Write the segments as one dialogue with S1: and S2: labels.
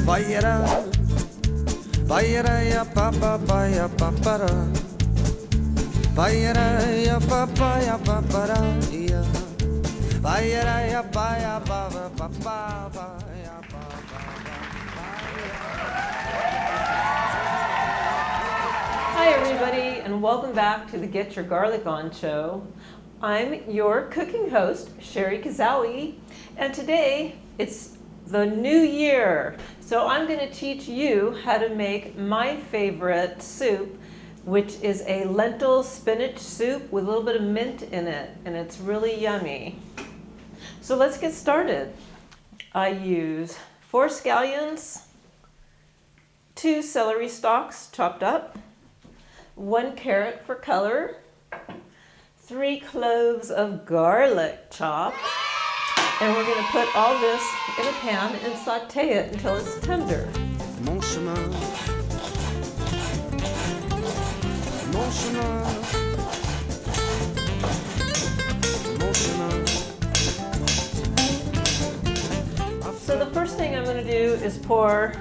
S1: Bayara, bayara ya papa baya papara. Bayara ya papa ya papara ya. Bayara ya baya papa papa ya papa.
S2: Hi everybody, and welcome back to the Get Your Garlic On show. I'm your cooking host, Shari Kazowie, and today it's the new year. So I'm going to teach you how to make my favorite soup, which is a lentil spinach soup with a little bit of mint in it, and it's really yummy. So let's get started. I use 4 scallions, 2 celery stalks chopped up, 1 carrot for color, 3 cloves of garlic chopped, and we're going to put all this in a pan and saute it until it's tender.
S1: Mon chemin, mon chemin, mon chemin.
S2: So the first thing I'm going to do is pour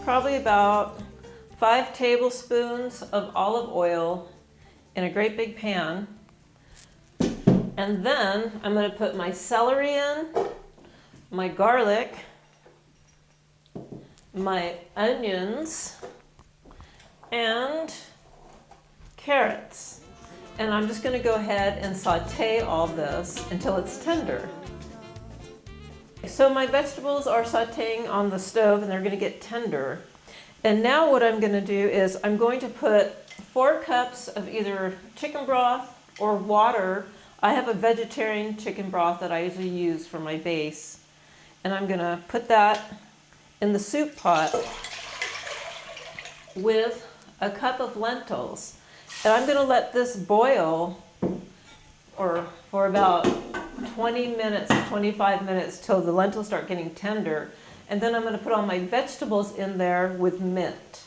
S2: probably about 5 tablespoons of olive oil in a great big pan. And then I'm going to put my celery in, my garlic, my onions, and carrots. And I'm just going to go ahead and saute all this until it's tender. So my vegetables are sauteing on the stove and they're going to get tender. And now what I'm going to do is I'm going to put 4 cups of either chicken broth or water. I have a vegetarian chicken broth that I usually use for my base. And I'm going to put that in the soup pot with a cup of lentils. And I'm going to let this boil for about 20 minutes, 25 minutes till the lentils start getting tender. And then I'm going to put all my vegetables in there with mint.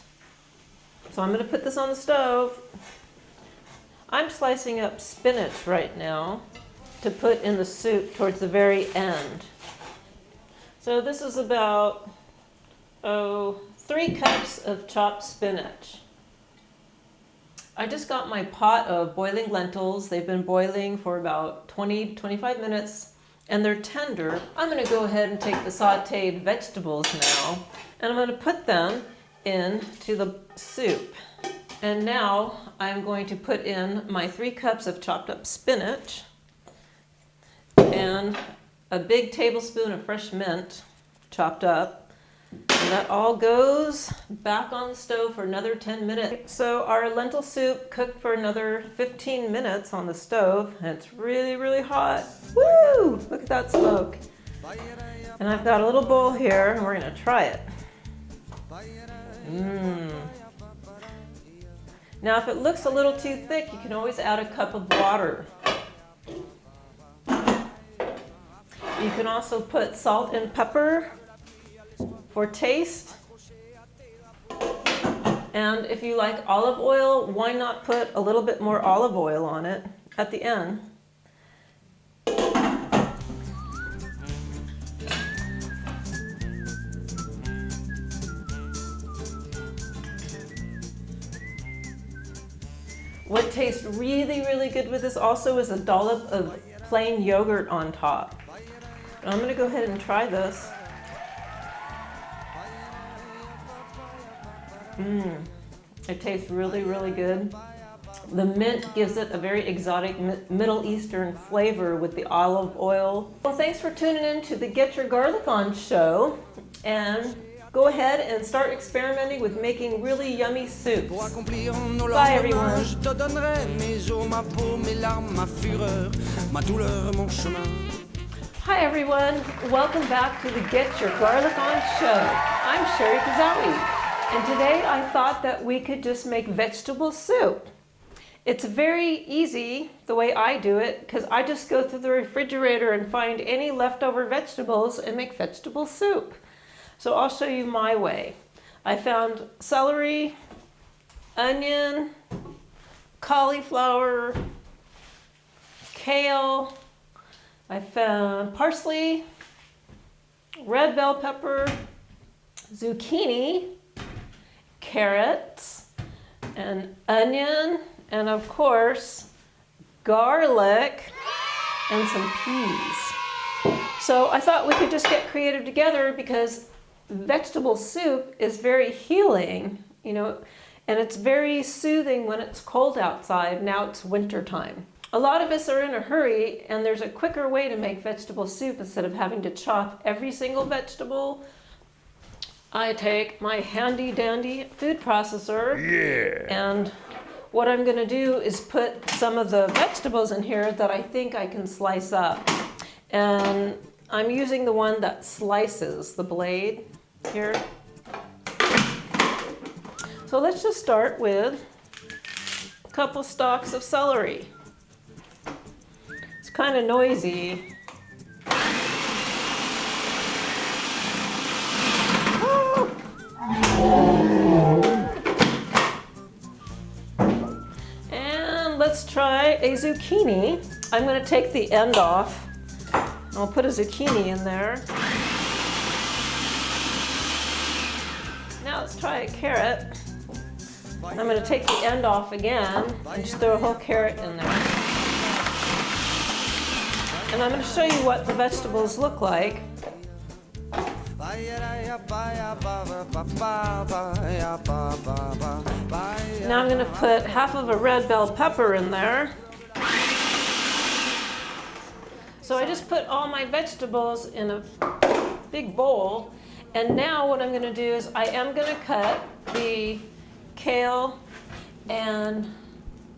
S2: So I'm going to put this on the stove. I'm slicing up spinach right now to put in the soup towards the very end. So this is about 3 cups of chopped spinach. I just got my pot of boiling lentils. They've been boiling for about 20-25 minutes. And they're tender. I'm going to go ahead and take the sauteed vegetables now, and I'm going to put them into the soup. And now I'm going to put in my 3 cups of chopped up spinach and a big tablespoon of fresh mint chopped up. And that all goes back on the stove for another 10 minutes. So our lentil soup cooked for another 15 minutes on the stove, and it's really, really hot. Woo! Look at that smoke. And I've got a little bowl here, and we're going to try it. Now, if it looks a little too thick, you can always add a cup of water. You can also put salt and pepper for taste. And if you like olive oil, why not put a little bit more olive oil on it at the end? What tastes really, really good with this also is a dollop of plain yogurt on top. I'm going to go ahead and try this. It tastes really, really good. The mint gives it a very exotic Middle Eastern flavor with the olive oil. Well, thanks for tuning in to the Get Your Garlic On show. And go ahead and start experimenting with making really yummy soups. Bye, everyone. Hi, everyone. Welcome back to the Get Your Garlic On show. I'm Shari Kazowie. And today I thought that we could just make vegetable soup. It's very easy the way I do it because I just go through the refrigerator and find any leftover vegetables and make vegetable soup. So I'll show you my way. I found celery, onion, cauliflower, kale. I found parsley, red bell pepper, zucchini, carrots, an onion, and of course, garlic and some peas. So I thought we could just get creative together because vegetable soup is very healing, you know, and it's very soothing when it's cold outside. Now it's winter time. A lot of us are in a hurry, and there's a quicker way to make vegetable soup instead of having to chop every single vegetable. I take my handy dandy food processor, and what I'm gonna do is put some of the vegetables in here that I think I can slice up. And I'm using the one that slices, the blade here. So let's just start with a couple stalks of celery. It's kind of noisy. And let's try a zucchini. I'm going to take the end off. I'll put a zucchini in there. Now let's try a carrot. I'm going to take the end off again and just throw a whole carrot in there. And I'm going to show you what the vegetables look like. Now I'm going to put half of a red bell pepper in there. So I just put all my vegetables in a big bowl. And now what I'm going to do is I am going to cut the kale and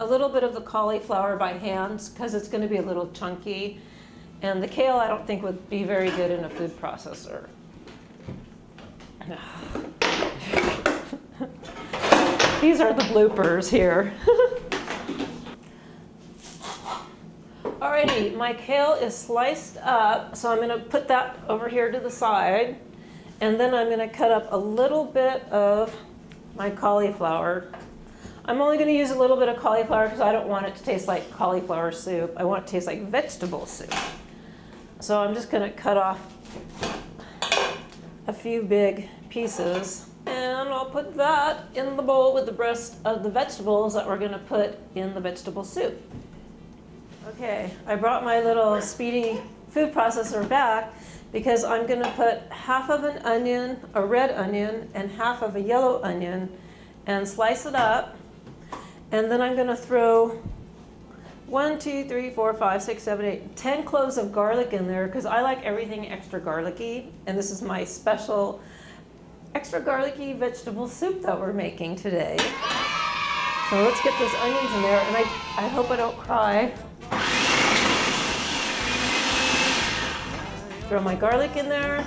S2: a little bit of the cauliflower by hand because it's going to be a little chunky. And the kale I don't think would be very good in a food processor. These are the bloopers here. Alrighty, my kale is sliced up, so I'm going to put that over here to the side. And then I'm going to cut up a little bit of my cauliflower. I'm only going to use a little bit of cauliflower because I don't want it to taste like cauliflower soup. I want it to taste like vegetable soup. So I'm just going to cut off a few big pieces. And I'll put that in the bowl with the rest of the vegetables that we're going to put in the vegetable soup. Okay, I brought my little speedy food processor back because I'm going to put half of an onion, a red onion, and half of a yellow onion and slice it up. And then I'm going to throw 1, 2, 3, 4, 5, 6, 7, 8, 10 cloves of garlic in there because I like everything extra garlicky. And this is my special extra garlicky vegetable soup that we're making today. So let's get those onions in there, and I hope I don't cry. Throw my garlic in there.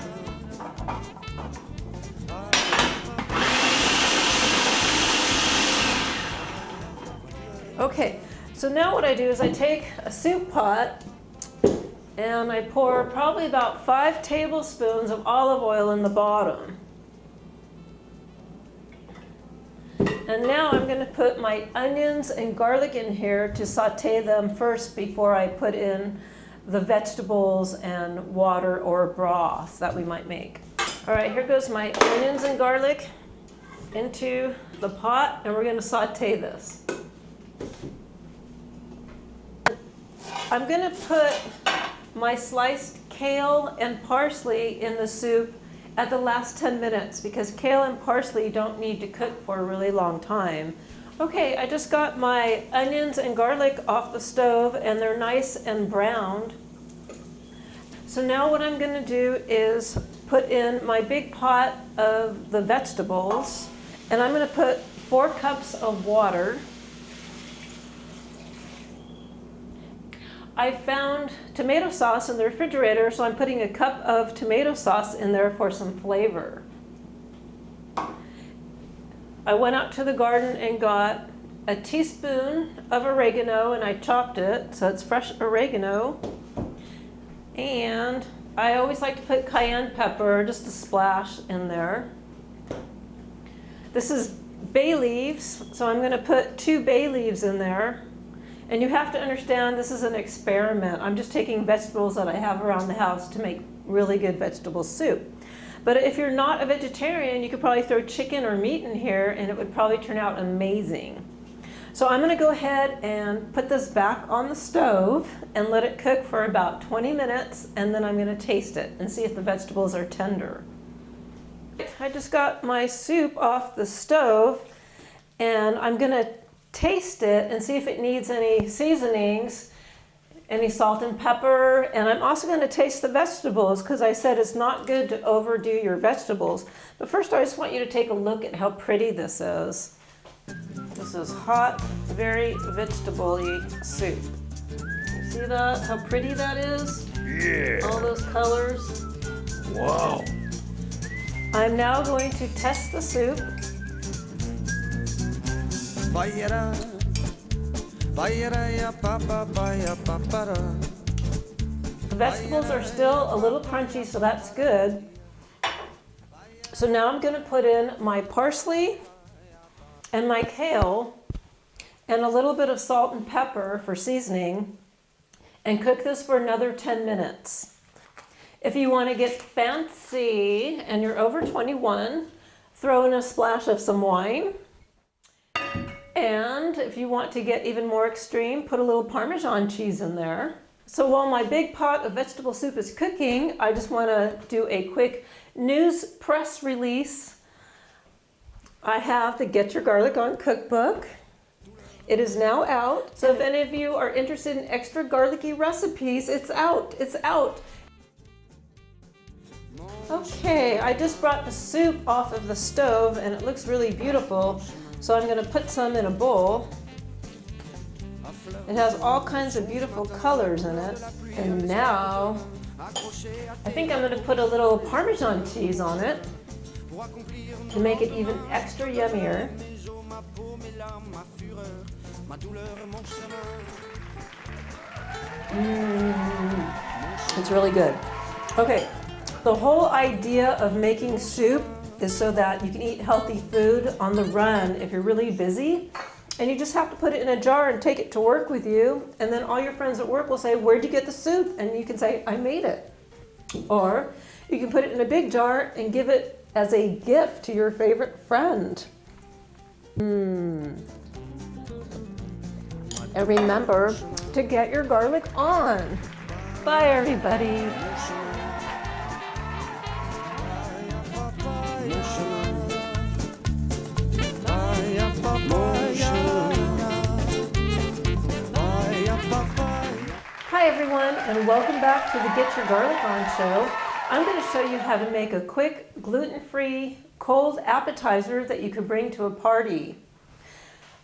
S2: Okay, so now what I do is I take a soup pot and I pour probably about 5 tablespoons of olive oil in the bottom. And now I'm going to put my onions and garlic in here to saute them first before I put in the vegetables and water or broth that we might make. All right, here goes my onions and garlic into the pot, and we're going to saute this. I'm going to put my sliced kale and parsley in the soup at the last 10 minutes because kale and parsley don't need to cook for a really long time. Okay, I just got my onions and garlic off the stove and they're nice and browned. So now what I'm going to do is put in my big pot of the vegetables, and I'm going to put 4 cups of water. I found tomato sauce in the refrigerator, so I'm putting a cup of tomato sauce in there for some flavor. I went out to the garden and got a teaspoon of oregano, and I chopped it, so it's fresh oregano. And I always like to put cayenne pepper, just a splash in there. This is bay leaves, so I'm going to put 2 bay leaves in there. And you have to understand this is an experiment. I'm just taking vegetables that I have around the house to make really good vegetable soup. But if you're not a vegetarian, you could probably throw chicken or meat in here and it would probably turn out amazing. So I'm gonna go ahead and put this back on the stove and let it cook for about 20 minutes, and then I'm gonna taste it and see if the vegetables are tender. I just got my soup off the stove and I'm gonna taste it and see if it needs any seasonings, any salt and pepper, and I'm also gonna taste the vegetables because I said it's not good to overdo your vegetables. But first I just want you to take a look at how pretty this is. This is hot, very vegetable-y soup. You see that? How pretty that is?
S3: Yeah.
S2: All those colors.
S3: Wow.
S2: I'm now going to test the soup.
S1: Vayara, vayara ya papa, vaya papara.
S2: The vegetables are still a little crunchy, so that's good. So now I'm going to put in my parsley and my kale and a little bit of salt and pepper for seasoning and cook this for another 10 minutes. If you want to get fancy and you're over 21, throw in a splash of some wine. And if you want to get even more extreme, put a little Parmesan cheese in there. So while my big pot of vegetable soup is cooking, I just want to do a quick news press release. I have the Get Your Garlic On cookbook. It is now out. So if any of you are interested in extra garlicky recipes, it's out. It's out. Okay, I just brought the soup off of the stove and it looks really beautiful. So I'm going to put some in a bowl. It has all kinds of beautiful colors in it. And now, I think I'm going to put a little Parmesan cheese on it to make it even extra yummier. It's really good. Okay, the whole idea of making soup is so that you can eat healthy food on the run if you're really busy. And you just have to put it in a jar and take it to work with you. And then all your friends at work will say, "Where'd you get the soup?" And you can say, "I made it." Or you can put it in a big jar and give it as a gift to your favorite friend. And remember to get your garlic on. Bye, everybody. Hi everyone, and welcome back to the Get Your Garlic On show. I'm going to show you how to make a quick, gluten-free, cold appetizer that you could bring to a party.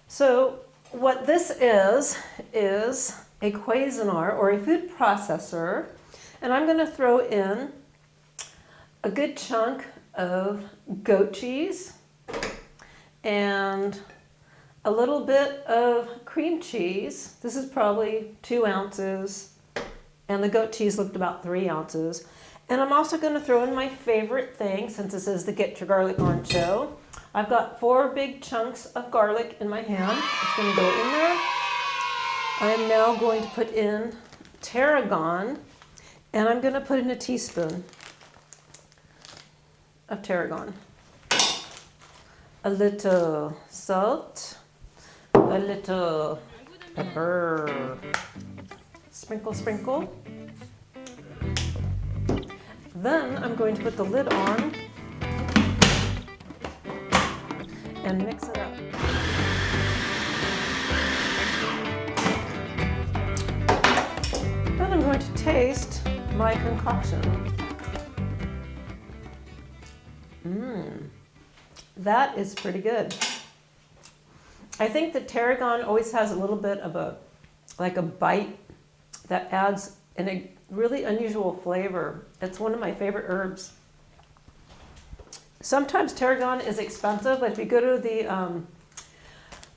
S2: So what this is a Cuisinart, or a food processor, and I'm going to throw in a good chunk of goat cheese and a little bit of cream cheese. This is probably 2 ounces, and the goat cheese looked about 3 ounces. And I'm also going to throw in my favorite thing, since this is the Get Your Garlic On show. I've got 4 big chunks of garlic in my hand. It's going to go in there. I am now going to put in tarragon, and I'm going to put in a teaspoon of tarragon. A little salt, a little pepper, sprinkle, sprinkle. Then I'm going to put the lid on and mix it up. Then I'm going to taste my concoction. That is pretty good. I think the tarragon always has a little bit of a bite that adds a really unusual flavor. It's one of my favorite herbs. Sometimes tarragon is expensive, but if you go to the,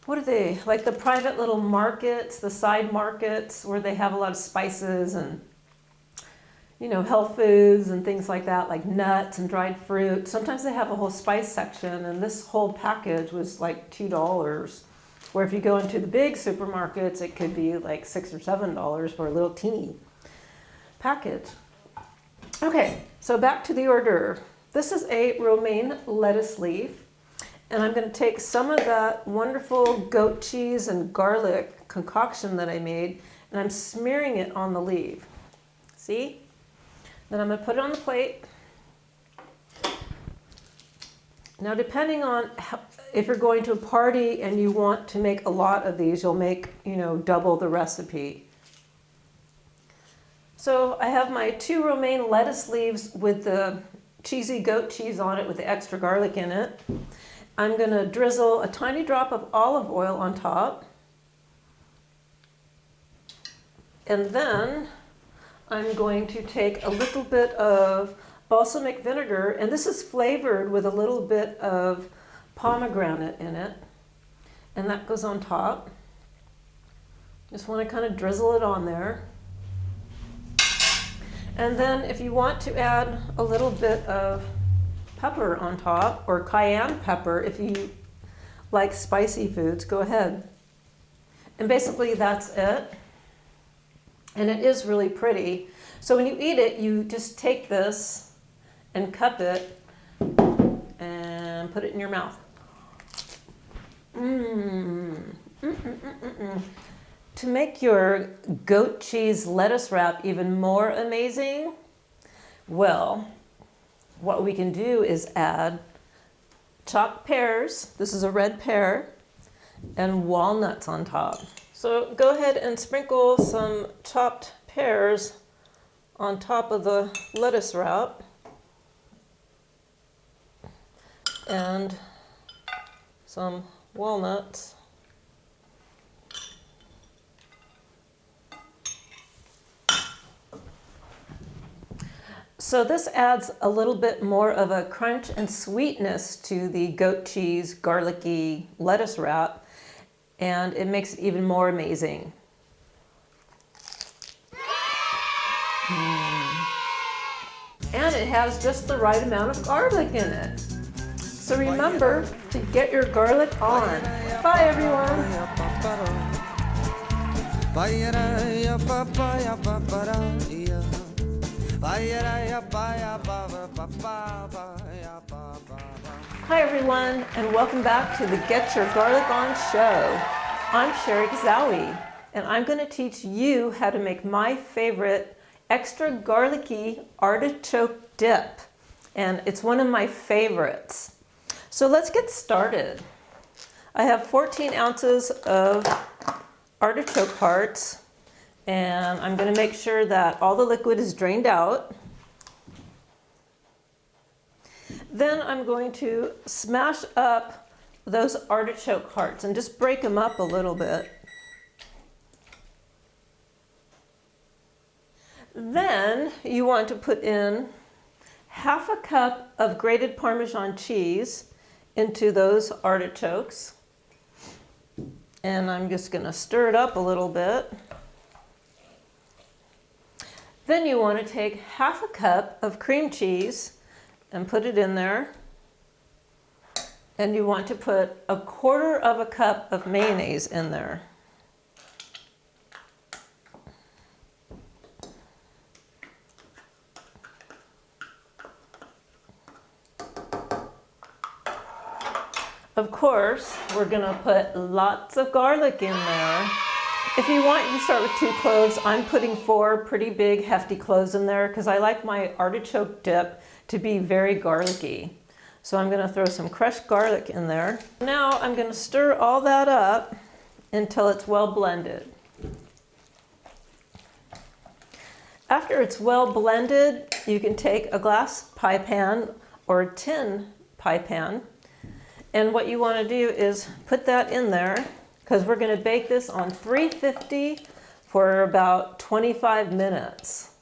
S2: what are they, like the private little markets, the side markets where they have a lot of spices and, you know, health foods and things like that, like nuts and dried fruit. Sometimes they have a whole spice section, and this whole package was like $2. Where if you go into the big supermarkets, it could be like $6 or $7 for a little teeny package. Okay, so back to the hors d'oeuvre. This is a romaine lettuce leaf, and I'm going to take some of that wonderful goat cheese and garlic concoction that I made, and I'm smearing it on the leaf. See? Then I'm going to put it on the plate. Now, depending on if you're going to a party and you want to make a lot of these, you'll make, double the recipe. So I have my 2 romaine lettuce leaves with the cheesy goat cheese on it with the extra garlic in it. I'm going to drizzle a tiny drop of olive oil on top. And then I'm going to take a little bit of balsamic vinegar, and this is flavored with a little bit of pomegranate in it. And that goes on top. Just want to kind of drizzle it on there. And then if you want to add a little bit of pepper on top, or cayenne pepper, if you like spicy foods, go ahead. And basically that's it. And it is really pretty. So when you eat it, you just take this and cup it and put it in your mouth. To make your goat cheese lettuce wrap even more amazing, well, what we can do is add chopped pears, this is a red pear, and walnuts on top. So go ahead and sprinkle some chopped pears on top of the lettuce wrap, and some walnuts. So this adds a little bit more of a crunch and sweetness to the goat cheese garlicky lettuce wrap, and it makes it even more amazing. And it has just the right amount of garlic in it. So remember to get your garlic on. Bye everyone. Hi everyone, and welcome back to the Get Your Garlic On show. I'm Shari Kazowie, and I'm going to teach you how to make my favorite extra garlicky artichoke dip. And it's one of my favorites. So let's get started. I have 14 ounces of artichoke hearts, and I'm going to make sure that all the liquid is drained out. Then I'm going to smash up those artichoke hearts and just break them up a little bit. Then you want to put in half a cup of grated Parmesan cheese into those artichokes. And I'm just going to stir it up a little bit. Then you want to take half a cup of cream cheese and put it in there. And you want to put a quarter of a cup of mayonnaise in there. Of course, we're going to put lots of garlic in there. If you want, you can start with 2 cloves. I'm putting 4 pretty big, hefty cloves in there because I like my artichoke dip to be very garlicky. So I'm going to throw some crushed garlic in there. Now I'm going to stir all that up until it's well blended. After it's well blended, you can take a glass pie pan or a tin pie pan. And what you want to do is put that in there because we're going to bake this on 350 for about 25 minutes.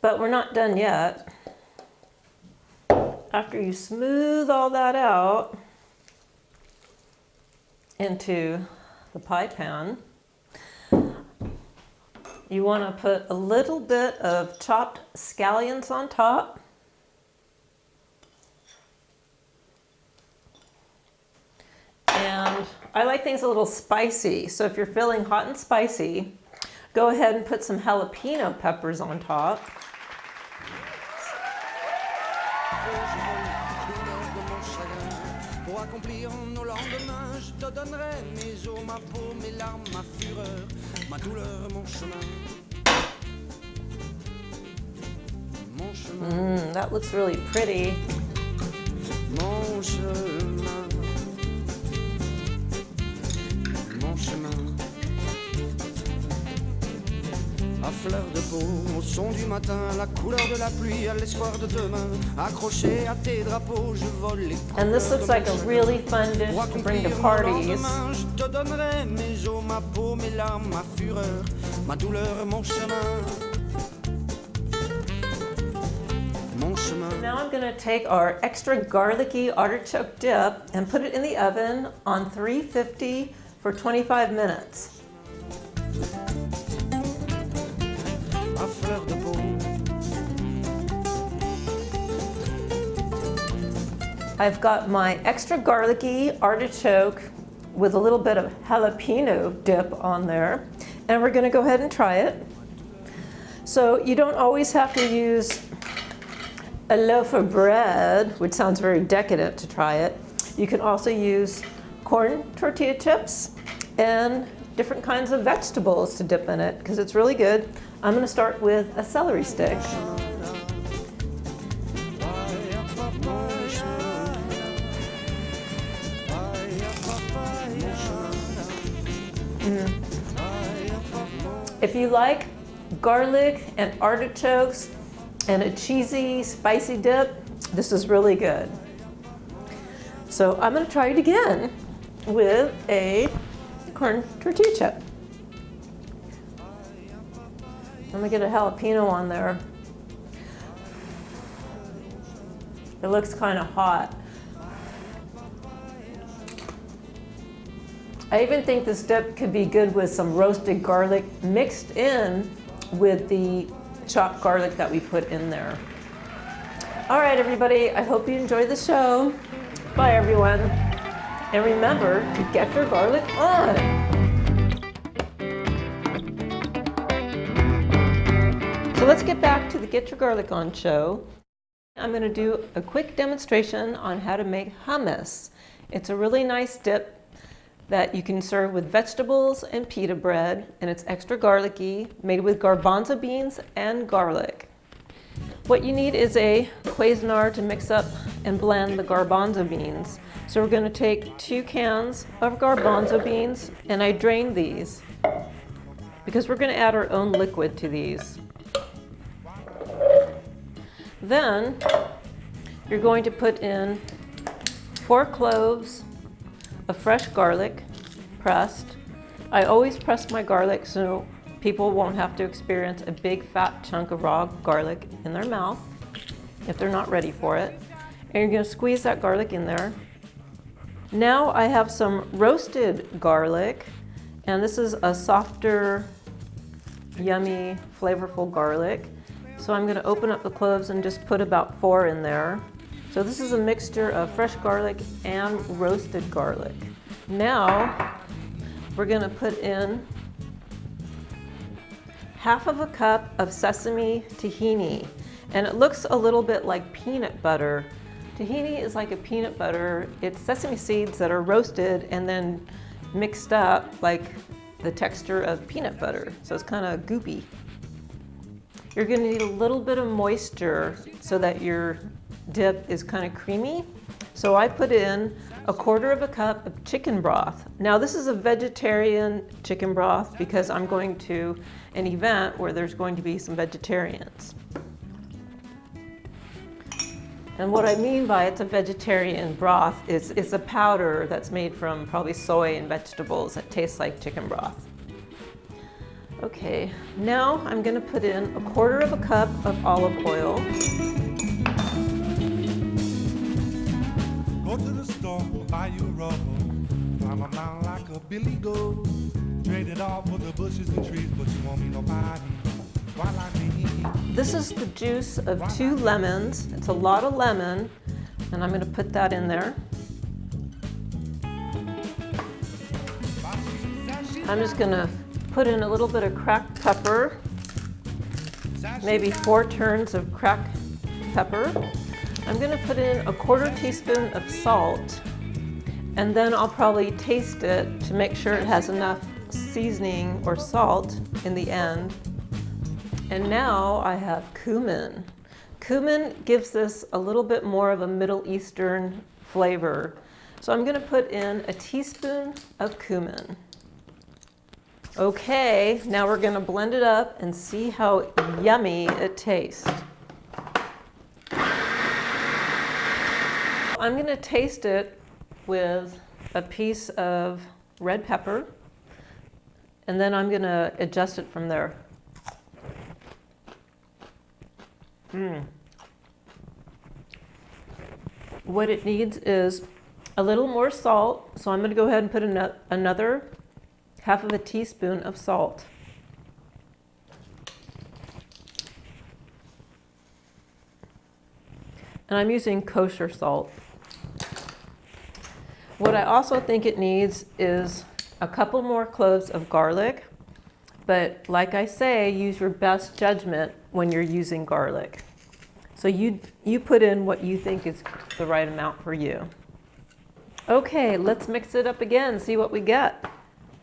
S2: But we're not done yet. After you smooth all that out into the pie pan, you want to put a little bit of chopped scallions on top. And I like things a little spicy, so if you're feeling hot and spicy, go ahead and put some jalapeno peppers on top.
S1: accomplir nos lendemains. Je te donnerai mes os, ma peau, mes larmes, ma fureur, ma douleur, mon chemin. Mon chemin.
S2: That looks really pretty.
S1: Mon chemin. Mon chemin. À fleur de peau, au son du matin, la couleur de la pluie, à l'espoir de demain, accroché à tes drapeaux, je vole les couleurs.
S2: And this looks like a really fun dish to bring to parties.
S1: Je te donnerai mes os, ma peau, mes larmes, ma fureur, ma douleur, mon chemin. Mon chemin.
S2: Now I'm going to take our extra garlicky artichoke dip and put it in the oven on 350 for 25 minutes.
S1: À fleur de peau.
S2: I've got my extra garlicky artichoke with a little bit of jalapeno dip on there, and we're going to go ahead and try it. So you don't always have to use a loaf of bread, which sounds very decadent to try it. You can also use corn tortilla chips and different kinds of vegetables to dip in it because it's really good. I'm going to start with a celery stick. If you like garlic and artichokes and a cheesy, spicy dip, this is really good. So I'm going to try it again with a corn tortilla chip. Let me get a jalapeno on there. It looks kind of hot. I even think this dip could be good with some roasted garlic mixed in with the chopped garlic that we put in there. All right, everybody, I hope you enjoyed the show. Bye, everyone. And remember to get your garlic on. So let's get back to the Get Your Garlic On show. I'm going to do a quick demonstration on how to make hummus. It's a really nice dip that you can serve with vegetables and pita bread, and it's extra garlicky, made with garbanzo beans and garlic. What you need is a Cuisinart to mix up and blend the garbanzo beans. So we're going to take 2 cans of garbanzo beans, and I drained these because we're going to add our own liquid to these. Then you're going to put in 4 cloves of fresh garlic, pressed. I always press my garlic so people won't have to experience a big fat chunk of raw garlic in their mouth if they're not ready for it. And you're going to squeeze that garlic in there. Now I have some roasted garlic, and this is a softer, yummy, flavorful garlic. So I'm going to open up the cloves and just put about 4 in there. So this is a mixture of fresh garlic and roasted garlic. Now we're going to put in half of a cup of sesame tahini, and it looks a little bit like peanut butter. Tahini is like a peanut butter. It's sesame seeds that are roasted and then mixed up like the texture of peanut butter. So it's kind of goopy. You're going to need a little bit of moisture so that your dip is kind of creamy. So I put in 1/4 cup of chicken broth. Now this is a vegetarian chicken broth because I'm going to an event where there's going to be some vegetarians. And what I mean by it's a vegetarian broth is it's a powder that's made from probably soy and vegetables that tastes like chicken broth. Okay, now I'm going to put in 1/4 cup of olive oil.
S3: Go to the store, buy you a rubber, climb around like a billy goat. Trade it all for the bushes and trees, but you won't meet nobody. Why like me?
S2: This is the juice of 2 lemons. It's a lot of lemon, and I'm going to put that in there. I'm just going to put in a little bit of cracked pepper, maybe 4 turns of cracked pepper. I'm going to put in 1/4 teaspoon of salt, And then I'll probably taste it to make sure it has enough seasoning or salt in the end. And now I have cumin. Cumin gives this a little bit more of a Middle Eastern flavor. So I'm going to put in a teaspoon of cumin. Okay, now we're going to blend it up and see how yummy it tastes. I'm going to taste it with a piece of red pepper, and then I'm going to adjust it from there. What it needs is a little more salt, so I'm going to go ahead and put another half of a teaspoon of salt. And I'm using kosher salt. What I also think it needs is a couple more cloves of garlic, but like I say, use your best judgment when you're using garlic. So you put in what you think is the right amount for you. Okay, let's mix it up again, see what we get.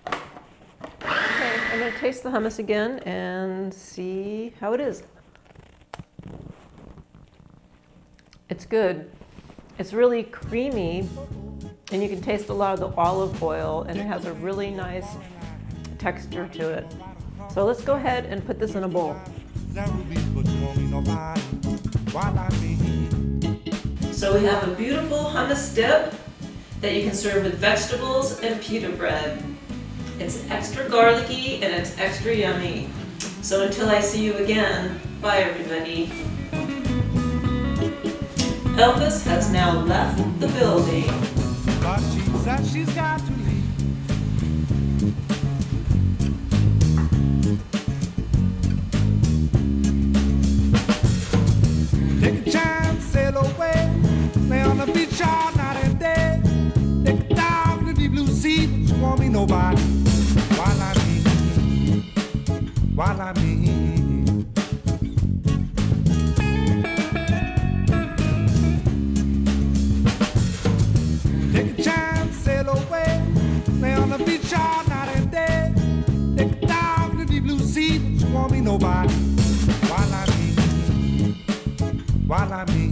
S2: Okay, I'm going to taste the hummus again and see how it is. It's good. It's really creamy, and you can taste a lot of the olive oil, and it has a really nice texture to it. So let's go ahead and put this in a bowl. So we have a beautiful hummus dip that you can serve with vegetables and pita bread. It's extra garlicky and it's extra yummy. So until I see you again, bye everybody. Elvis has now left the building.
S3: But she says she's got to leave. Take a chance, sail away. Lay on the beach all night and day. Take it down to the blue sea, but you won't be nobody. While I'm here, while I'm here. Take a chance, sail away. Lay on the beach all night and day. Take it down to the blue sea, but you won't be nobody. While I'm here, while I'm here.